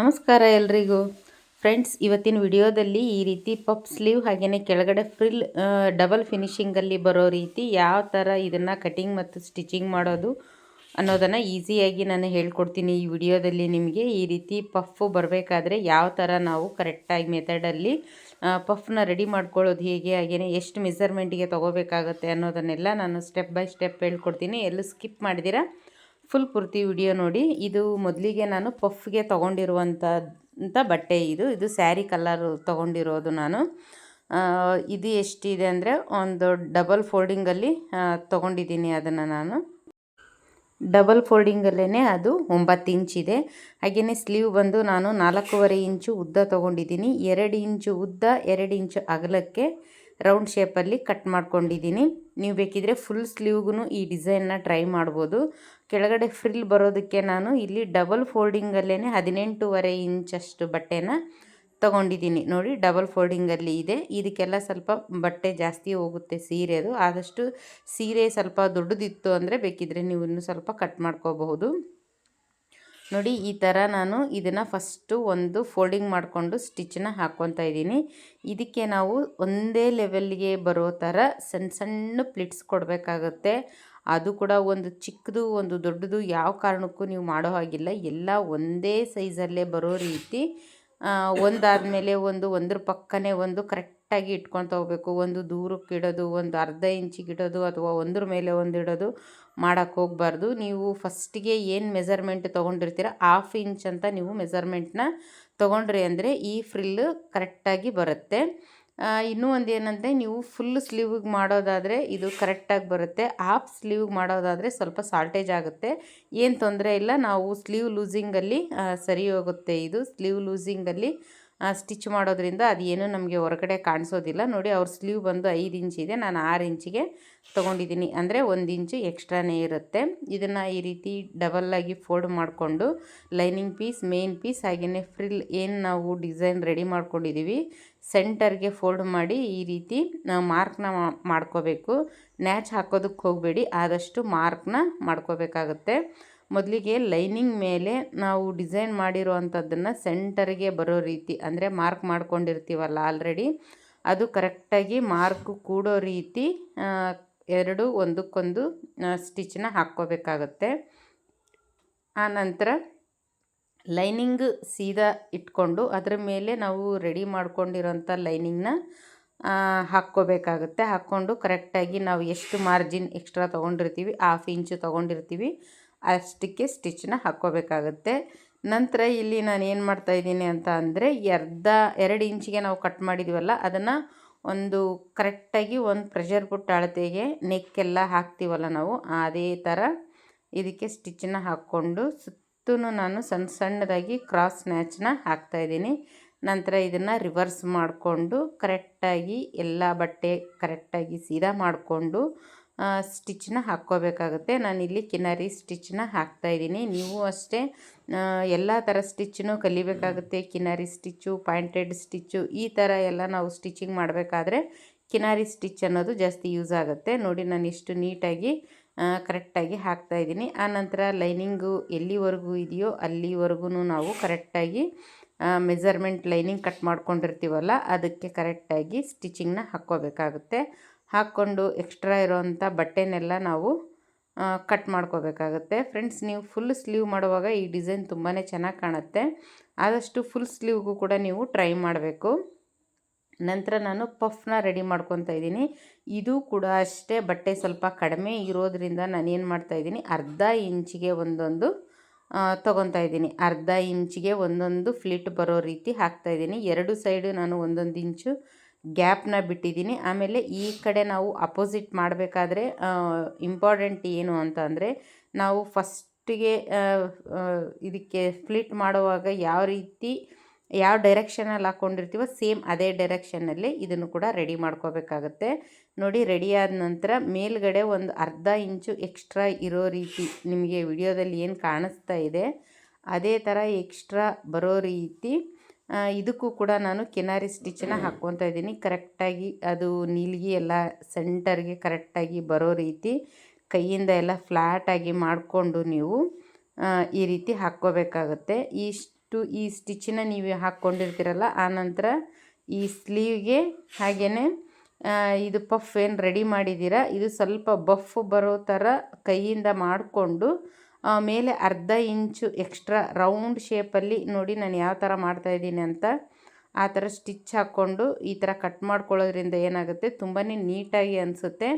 ನಮಸ್ಕಾರ ಎಲ್ರಿಗೂ ಫ್ರೆಂಡ್ಸ್, ಇವತ್ತಿನ ವಿಡಿಯೋದಲ್ಲಿ ಈ ರೀತಿ ಪಫ್ ಸ್ಲೀವ್ ಹಾಗೆಯೇ ಕೆಳಗಡೆ ಫ್ರಿಲ್ ಡಬಲ್ ಫಿನಿಶಿಂಗಲ್ಲಿ ಬರೋ ರೀತಿ ಯಾವ ಥರ ಇದನ್ನು ಕಟಿಂಗ್ ಮತ್ತು ಸ್ಟಿಚಿಂಗ್ ಮಾಡೋದು ಅನ್ನೋದನ್ನು ಈಸಿಯಾಗಿ ನಾನು ಹೇಳ್ಕೊಡ್ತೀನಿ. ಈ ವಿಡಿಯೋದಲ್ಲಿ ನಿಮಗೆ ಈ ರೀತಿ ಪಫ್ ಬರಬೇಕಾದ್ರೆ ಯಾವ ಥರ ನಾವು ಕರೆಕ್ಟಾಗಿ ಮೆಥಡಲ್ಲಿ ಪಫ್ನ ರೆಡಿ ಮಾಡ್ಕೊಳ್ಳೋದು ಹೇಗೆ, ಹಾಗೆಯೇ ಎಷ್ಟು ಮೆಜರ್ಮೆಂಟಿಗೆ ತೊಗೋಬೇಕಾಗುತ್ತೆ ಅನ್ನೋದನ್ನೆಲ್ಲ ನಾನು ಸ್ಟೆಪ್ ಬೈ ಸ್ಟೆಪ್ ಹೇಳ್ಕೊಡ್ತೀನಿ. ಎಲ್ಲೂ ಸ್ಕಿಪ್ ಮಾಡಿದಿರಾ ಫುಲ್ ಪೂರ್ತಿ ವಿಡಿಯೋ ನೋಡಿ. ಇದು ಮೊದಲಿಗೆ ನಾನು ಪಫ್ಗೆ ತೊಗೊಂಡಿರುವಂಥ ಬಟ್ಟೆ. ಇದು ಸ್ಯಾರಿ ಕಲರ್ ತೊಗೊಂಡಿರೋದು ನಾನು. ಇದು ಎಷ್ಟಿದೆ ಅಂದರೆ ಒಂದು ಡಬಲ್ ಫೋಲ್ಡಿಂಗಲ್ಲಿ ತೊಗೊಂಡಿದ್ದೀನಿ. ಅದನ್ನು ನಾನು ಡಬಲ್ ಫೋಲ್ಡಿಂಗಲ್ಲೇ ಅದು 9 ಇಂಚಿದೆ. ಹಾಗೆಯೇ ಸ್ಲೀವ್ ಬಂದು ನಾನು 4.5 ಇಂಚು ಉದ್ದ ತೊಗೊಂಡಿದ್ದೀನಿ. 2 ಇಂಚು ಉದ್ದ 2 ಇಂಚು ಅಗಲಕ್ಕೆ ರೌಂಡ್ ಶೇಪಲ್ಲಿ ಕಟ್ ಮಾಡ್ಕೊಂಡಿದ್ದೀನಿ. ನೀವು ಬೇಕಿದ್ರೆ ಫುಲ್ ಸ್ಲೀವ್ಗೂ ಈ ಡಿಸೈನ್ನ ಟ್ರೈ ಮಾಡ್ಬೋದು. ಕೆಳಗಡೆ ಫ್ರಿಲ್ ಬರೋದಕ್ಕೆ ನಾನು ಇಲ್ಲಿ ಡಬಲ್ ಫೋಲ್ಡಿಂಗಲ್ಲೇ 18.5 ಇಂಚಷ್ಟು ಬಟ್ಟೆನ ತೊಗೊಂಡಿದ್ದೀನಿ. ನೋಡಿ, ಡಬಲ್ ಫೋಲ್ಡಿಂಗಲ್ಲಿ ಇದೆ. ಇದಕ್ಕೆಲ್ಲ ಸ್ವಲ್ಪ ಬಟ್ಟೆ ಜಾಸ್ತಿ ಹೋಗುತ್ತೆ ಸೀರೆದು. ಆದಷ್ಟು ಸೀರೆ ಸ್ವಲ್ಪ ದೊಡ್ಡದಿತ್ತು ಅಂದರೆ ಬೇಕಿದ್ರೆ ನೀವು ಇನ್ನೂ ಸ್ವಲ್ಪ ಕಟ್ ಮಾಡ್ಕೋಬಹುದು. ನೋಡಿ, ಈ ಥರ ನಾನು ಇದನ್ನು ಫಸ್ಟು ಒಂದು ಫೋಲ್ಡಿಂಗ್ ಮಾಡಿಕೊಂಡು ಸ್ಟಿಚ್ಚನ್ನ ಹಾಕ್ಕೊತಾ ಇದ್ದೀನಿ. ಇದಕ್ಕೆ ನಾವು ಒಂದೇ ಲೆವೆಲ್ಗೆ ಬರೋ ಥರ ಸಣ್ಣ ಸಣ್ಣ ಪ್ಲಿಟ್ಸ್ ಕೊಡಬೇಕಾಗತ್ತೆ. ಅದು ಕೂಡ ಒಂದು ಚಿಕ್ಕದು ಒಂದು ದೊಡ್ಡದು ಯಾವ ಕಾರಣಕ್ಕೂ ನೀವು ಮಾಡೋ ಹಾಗಿಲ್ಲ. ಎಲ್ಲ ಒಂದೇ ಸೈಜಲ್ಲೇ ಬರೋ ರೀತಿ ಒಂದಾದಮೇಲೆ ಒಂದ್ರ ಪಕ್ಕನೇ ಒಂದು ಕರೆಕ್ಟಾಗಿ ಇಟ್ಕೊತ ಹೋಗ್ಬೇಕು. ಒಂದು ದೂರಕ್ಕೆ ಇಡೋದು, ಒಂದು ಅರ್ಧ ಇಂಚಿಗೆ ಇಡೋದು ಅಥವಾ ಒಂದ್ರ ಮೇಲೆ ಒಂದು ಇಡೋದು ಮಾಡೋಕ್ಕೆ ಹೋಗಬಾರ್ದು. ನೀವು ಫಸ್ಟಿಗೆ ಏನು ಮೆಜರ್ಮೆಂಟ್ ತೊಗೊಂಡಿರ್ತೀರ 1/2 ಇಂಚ್ ಅಂತ ನೀವು ಮೆಜರ್ಮೆಂಟ್ನ ತೊಗೊಂಡ್ರಿ ಅಂದರೆ ಈ ಫ್ರಿಲ್ಲು ಕರೆಕ್ಟಾಗಿ ಬರುತ್ತೆ. ಇನ್ನೂ ಒಂದು ಏನಂದರೆ, ನೀವು ಫುಲ್ ಸ್ಲೀವ್ಗೆ ಮಾಡೋದಾದರೆ ಇದು ಕರೆಕ್ಟಾಗಿ ಬರುತ್ತೆ. ಹಾಫ್ ಸ್ಲೀವ್ಗೆ ಮಾಡೋದಾದರೆ ಸ್ವಲ್ಪ ಸಾಲ್ಟೇಜ್ ಆಗುತ್ತೆ. ಏನು ತೊಂದರೆ ಇಲ್ಲ, ನಾವು ಸ್ಲೀವ್ ಲೂಸಿಂಗಲ್ಲಿ ಸರಿ ಹೋಗುತ್ತೆ. ಇದು ಸ್ಲೀವ್ ಲೂಸಿಂಗಲ್ಲಿ ಸ್ಟಿಚ್ ಮಾಡೋದ್ರಿಂದ ಅದು ಏನೂ ನಮಗೆ ಹೊರಗಡೆ ಕಾಣಿಸೋದಿಲ್ಲ. ನೋಡಿ, ಅವ್ರ ಸ್ಲೀವ್ ಬಂದು 5 ಇಂಚಿದೆ, ನಾನು 6 ಇಂಚಿಗೆ ತೊಗೊಂಡಿದ್ದೀನಿ. ಅಂದರೆ 1 ಇಂಚು ಎಕ್ಸ್ಟ್ರಾನೇ ಇರುತ್ತೆ. ಇದನ್ನು ಈ ರೀತಿ ಡಬಲ್ಲಾಗಿ ಫೋಲ್ಡ್ ಮಾಡಿಕೊಂಡು ಲೈನಿಂಗ್ ಪೀಸ್, ಮೇನ್ ಪೀಸ್ ಹಾಗೆಯೇ ಫ್ರಿಲ್ ಏನು ನಾವು ಡಿಸೈನ್ ರೆಡಿ ಮಾಡ್ಕೊಂಡಿದ್ದೀವಿ ಸೆಂಟರ್ಗೆ ಫೋಲ್ಡ್ ಮಾಡಿ ಈ ರೀತಿ ನಾವು ಮಾರ್ಕ್ನ ಮಾಡ್ಕೋಬೇಕು. ನ್ಯಾಚ್ ಹಾಕೋದಕ್ಕೆ ಹೋಗಬೇಡಿ, ಆದಷ್ಟು ಮಾರ್ಕ್ನ ಮಾಡ್ಕೋಬೇಕಾಗುತ್ತೆ. ಮೊದಲಿಗೆ ಲೈನಿಂಗ್ ಮೇಲೆ ನಾವು ಡಿಸೈನ್ ಮಾಡಿರೋ ಅಂಥದ್ದನ್ನು ಸೆಂಟರ್ಗೆ ಬರೋ ರೀತಿ, ಅಂದರೆ ಮಾರ್ಕ್ ಮಾಡ್ಕೊಂಡಿರ್ತೀವಲ್ಲ ಆಲ್ರೆಡಿ, ಅದು ಕರೆಕ್ಟಾಗಿ ಮಾರ್ಕ್ ಕೂಡೋ ರೀತಿ ಎರಡು ಒಂದಕ್ಕೊಂದು ಸ್ಟಿಚ್ನ ಹಾಕ್ಕೋಬೇಕಾಗತ್ತೆ. ಆನಂತರ ಲೈನಿಂಗ್ ಸೀದಾ ಇಟ್ಕೊಂಡು ಅದರ ಮೇಲೆ ನಾವು ರೆಡಿ ಮಾಡ್ಕೊಂಡಿರೋಂಥ ಲೈನಿಂಗ್ನ ಹಾಕ್ಕೋಬೇಕಾಗುತ್ತೆ. ಹಾಕ್ಕೊಂಡು ಕರೆಕ್ಟಾಗಿ ನಾವು ಎಷ್ಟು ಮಾರ್ಜಿನ್ ಎಕ್ಸ್ಟ್ರಾ ತೊಗೊಂಡಿರ್ತೀವಿ 1/2 ಇಂಚು ತೊಗೊಂಡಿರ್ತೀವಿ ಅಷ್ಟಕ್ಕೆ ಸ್ಟಿಚ್ನ ಹಾಕ್ಕೋಬೇಕಾಗುತ್ತೆ. ನಂತರ ಇಲ್ಲಿ ನಾನು ಏನು ಮಾಡ್ತಾಯಿದ್ದೀನಿ ಅಂತ ಅಂದರೆ, 2 ಇಂಚಿಗೆ ನಾವು ಕಟ್ ಮಾಡಿದ್ದೀವಲ್ಲ ಅದನ್ನು ಒಂದು ಕರೆಕ್ಟಾಗಿ ಒಂದು ಪ್ರೆಷರ್ ಪುಟ್ ಅಳತೆಗೆ ನೆಕ್ಕೆಲ್ಲ ಹಾಕ್ತೀವಲ್ಲ ನಾವು, ಅದೇ ಥರ ಇದಕ್ಕೆ ಸ್ಟಿಚ್ಚನ್ನ ಹಾಕ್ಕೊಂಡು ಸುತ್ತೂ ನಾನು ಸಣ್ಣ ಸಣ್ಣದಾಗಿ ಕ್ರಾಸ್ ನ್ಯಾಚ್ನ ಹಾಕ್ತಾಯಿದ್ದೀನಿ. ನಂತರ ಇದನ್ನು ರಿವರ್ಸ್ ಮಾಡಿಕೊಂಡು ಕರೆಕ್ಟಾಗಿ ಎಲ್ಲ ಬಟ್ಟೆ ಕರೆಕ್ಟಾಗಿ ಸೀದಾ ಮಾಡಿಕೊಂಡು ಸ್ಟಿಚ್ನ ಹಾಕ್ಕೋಬೇಕಾಗುತ್ತೆ. ನಾನಿಲ್ಲಿ ಕಿನಾರಿ ಸ್ಟಿಚ್ನ ಹಾಕ್ತಾಯಿದ್ದೀನಿ. ನೀವು ಅಷ್ಟೇ ಎಲ್ಲ ಥರ ಸ್ಟಿಚ್ಚನ್ನು ಕಲಿಬೇಕಾಗುತ್ತೆ. ಕಿನಾರಿ ಸ್ಟಿಚ್ಚು, ಪಾಯಿಂಟೆಡ್ ಸ್ಟಿಚ್ಚು, ಈ ಥರ ಎಲ್ಲ ನಾವು ಸ್ಟಿಚಿಂಗ್ ಮಾಡಬೇಕಾದ್ರೆ ಕಿನಾರಿ ಸ್ಟಿಚ್ ಅನ್ನೋದು ಜಾಸ್ತಿ ಯೂಸ್ ಆಗುತ್ತೆ. ನೋಡಿ, ನಾನು ಎಷ್ಟು ನೀಟಾಗಿ ಕರೆಕ್ಟಾಗಿ ಹಾಕ್ತಾಯಿದ್ದೀನಿ. ಆನಂತರ ಲೈನಿಂಗು ಎಲ್ಲಿವರೆಗೂ ಇದೆಯೋ ಅಲ್ಲಿವರೆಗೂ ನಾವು ಕರೆಕ್ಟಾಗಿ ಮೆಜರ್ಮೆಂಟ್ ಲೈನಿಂಗ್ ಕಟ್ ಮಾಡ್ಕೊಂಡಿರ್ತೀವಲ್ಲ ಅದಕ್ಕೆ ಕರೆಕ್ಟಾಗಿ ಸ್ಟಿಚಿಂಗ್ನ ಹಾಕ್ಕೋಬೇಕಾಗುತ್ತೆ. ಹಾಕ್ಕೊಂಡು ಎಕ್ಸ್ಟ್ರಾ ಇರೋವಂಥ ಬಟ್ಟೆನೆಲ್ಲ ನಾವು ಕಟ್ ಮಾಡ್ಕೋಬೇಕಾಗುತ್ತೆ. ಫ್ರೆಂಡ್ಸ್, ನೀವು ಫುಲ್ ಸ್ಲೀವ್ ಮಾಡುವಾಗ ಈ ಡಿಸೈನ್ ತುಂಬಾ ಚೆನ್ನಾಗಿ ಕಾಣುತ್ತೆ. ಆದಷ್ಟು ಫುಲ್ ಸ್ಲೀವ್ಗೂ ಕೂಡ ನೀವು ಟ್ರೈ ಮಾಡಬೇಕು. ನಂತರ ನಾನು ಪಫ್ನ ರೆಡಿ ಮಾಡ್ಕೊತಾ ಇದ್ದೀನಿ. ಇದು ಕೂಡ ಅಷ್ಟೇ ಬಟ್ಟೆ ಸ್ವಲ್ಪ ಕಡಿಮೆ ಇರೋದ್ರಿಂದ ನಾನೇನು ಮಾಡ್ತಾಯಿದ್ದೀನಿ, ಅರ್ಧ ಇಂಚಿಗೆ ಒಂದೊಂದು ತೊಗೊತಾ ಇದ್ದೀನಿ. ಅರ್ಧ ಇಂಚಿಗೆ ಒಂದೊಂದು ಫ್ಲಿಟ್ ಬರೋ ರೀತಿ ಹಾಕ್ತಾಯಿದ್ದೀನಿ. 2 ಸೈಡು ನಾನು 1 ಇಂಚು ಗ್ಯಾಪ್ನ ಬಿಟ್ಟಿದ್ದೀನಿ. ಆಮೇಲೆ ಈ ಕಡೆ ನಾವು ಅಪೋಸಿಟ್ ಮಾಡಬೇಕಾದ್ರೆ ಇಂಪಾರ್ಟೆಂಟ್ ಏನು ಅಂತ ಅಂದರೆ, ನಾವು ಫಸ್ಟಿಗೆ ಇದಕ್ಕೆ ಫ್ಲಿಟ್ ಮಾಡುವಾಗ ಯಾವ ಡೈರೆಕ್ಷನಲ್ಲಿ ಹಾಕ್ಕೊಂಡಿರ್ತೀವೋ ಸೇಮ್ ಅದೇ ಡೈರೆಕ್ಷನಲ್ಲಿ ಇದನ್ನು ಕೂಡ ರೆಡಿ ಮಾಡ್ಕೋಬೇಕಾಗತ್ತೆ. ನೋಡಿ, ರೆಡಿಯಾದ ನಂತರ ಮೇಲ್ಗಡೆ ಒಂದು ಅರ್ಧ ಇಂಚು ಎಕ್ಸ್ಟ್ರಾ ಇರೋ ರೀತಿ ನಿಮಗೆ ವಿಡಿಯೋದಲ್ಲಿ ಏನು ಕಾಣಿಸ್ತಾ ಇದೆ ಅದೇ ಥರ ಎಕ್ಸ್ಟ್ರಾ ಬರೋ ರೀತಿ ಇದಕ್ಕೂ ಕೂಡ ನಾನು ಕಿನಾರಿ ಸ್ಟಿಚ್ಚನ್ನ ಹಾಕ್ಕೊತಾ ಇದ್ದೀನಿ. ಕರೆಕ್ಟಾಗಿ ಅದು ನೀಲ್ಗಿ ಎಲ್ಲ ಸೆಂಟರ್ಗೆ ಕರೆಕ್ಟಾಗಿ ಬರೋ ರೀತಿ ಕೈಯಿಂದ ಎಲ್ಲ ಫ್ಲ್ಯಾಟಾಗಿ ಮಾಡಿಕೊಂಡು ನೀವು ಈ ರೀತಿ ಹಾಕ್ಕೋಬೇಕಾಗುತ್ತೆ. ಫಸ್ಟು ಈ ಸ್ಟಿಚ್ಚನ್ನ ನೀವು ಹಾಕ್ಕೊಂಡಿರ್ತೀರಲ್ಲ, ಆನಂತರ ಈ ಸ್ಲೀವ್ಗೆ ಹಾಗೆಯೇ ಇದು ಪಫ್ ಏನು ರೆಡಿ ಮಾಡಿದ್ದೀರಾ ಇದು ಸ್ವಲ್ಪ ಬಫ್ ಬರೋ ಥರ ಕೈಯಿಂದ ಮಾಡಿಕೊಂಡು ಮೇಲೆ ಅರ್ಧ ಇಂಚು ಎಕ್ಸ್ಟ್ರಾ ರೌಂಡ್ ಶೇಪಲ್ಲಿ ನೋಡಿ ನಾನು ಯಾವ ಥರ ಮಾಡ್ತಾಯಿದ್ದೀನಿ ಅಂತ, ಆ ಥರ ಸ್ಟಿಚ್ ಹಾಕ್ಕೊಂಡು ಈ ಥರ ಕಟ್ ಮಾಡ್ಕೊಳ್ಳೋದ್ರಿಂದ ಏನಾಗುತ್ತೆ ತುಂಬಾ ನೀಟಾಗಿ ಅನಿಸುತ್ತೆ.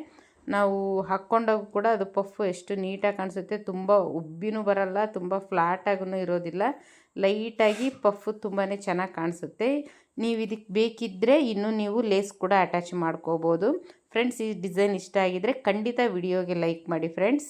ನಾವು ಹಾಕ್ಕೊಂಡಾಗ ಕೂಡ ಅದು ಪಫ್ ಎಷ್ಟು ನೀಟಾಗಿ ಕಾಣಿಸುತ್ತೆ, ತುಂಬ ಉಬ್ಬಿನೂ ಬರಲ್ಲ, ತುಂಬ ಫ್ಲಾಟಾಗೂ ಇರೋದಿಲ್ಲ, ಲೈಟಾಗಿ ಪಫ್ ತುಂಬಾ ಚೆನ್ನಾಗಿ ಕಾಣಿಸುತ್ತೆ. ನೀವು ಇದಕ್ಕೆ ಬೇಕಿದ್ದರೆ ಇನ್ನೂ ನೀವು ಲೇಸ್ ಕೂಡ ಅಟ್ಯಾಚ್ ಮಾಡ್ಕೋಬೋದು. ಫ್ರೆಂಡ್ಸ್, ಈ ಡಿಸೈನ್ ಇಷ್ಟ ಆಗಿದ್ದರೆ ಖಂಡಿತ ವಿಡಿಯೋಗೆ ಲೈಕ್ ಮಾಡಿ ಫ್ರೆಂಡ್ಸ್.